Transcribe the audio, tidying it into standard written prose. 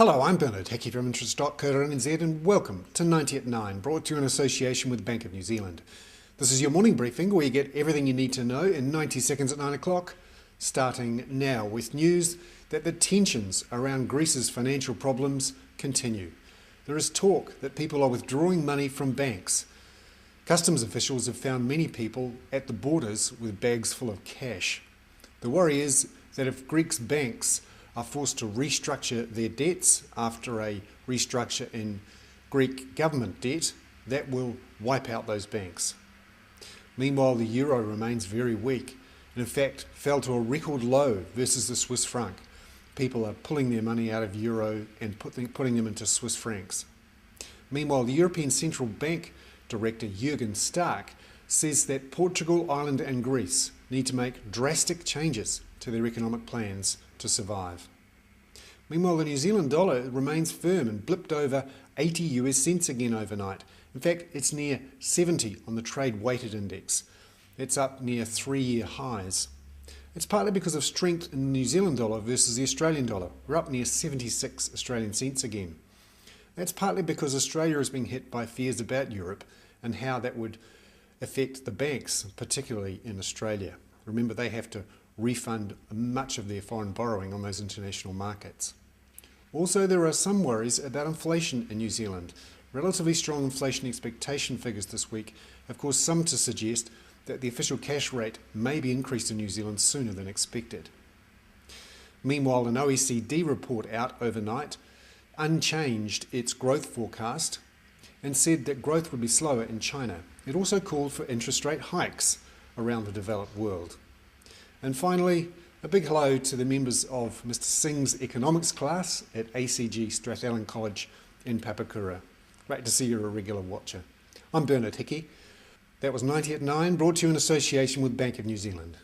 Hello, I'm Bernard Hickey from interest.co.nz and welcome to 90 at 9, brought to you in association with Bank of New Zealand. This is your morning briefing where you get everything you need to know in 90 seconds at 9 o'clock, starting now with news that the tensions around Greece's financial problems continue. There is talk that people are withdrawing money from banks. Customs officials have found many people at the borders with bags full of cash. The worry is that if Greece's banks are forced to restructure their debts after a restructure in Greek government debt, that will wipe out those banks. Meanwhile, the euro remains very weak and in fact fell to a record low versus the Swiss franc. People are pulling their money out of euro and putting them into Swiss francs. Meanwhile, the European Central Bank Director Jürgen Stark says that Portugal, Ireland and Greece need to make drastic changes to their economic plans to survive. Meanwhile, the New Zealand dollar remains firm and blipped over 80 US cents again overnight. In fact, it's near 70 on the trade weighted index. It's up near 3-year highs. It's partly because of strength in the New Zealand dollar versus the Australian dollar. We're up near 76 Australian cents again. That's partly because Australia is being hit by fears about Europe and how that would affect the banks, particularly in Australia. Remember, they have to refund much of their foreign borrowing on those international markets. Also, there are some worries about inflation in New Zealand. Relatively strong inflation expectation figures this week have caused some to suggest that the official cash rate may be increased in New Zealand sooner than expected. Meanwhile, an OECD report out overnight unchanged its growth forecast and said that growth would be slower in China. It also called for interest rate hikes around the developed world. And finally, a big hello to the members of Mr. Singh's economics class at ACG Strathallan College in Papakura. Great to see you're a regular watcher. I'm Bernard Hickey. That was 90 at 9, brought to you in association with Bank of New Zealand.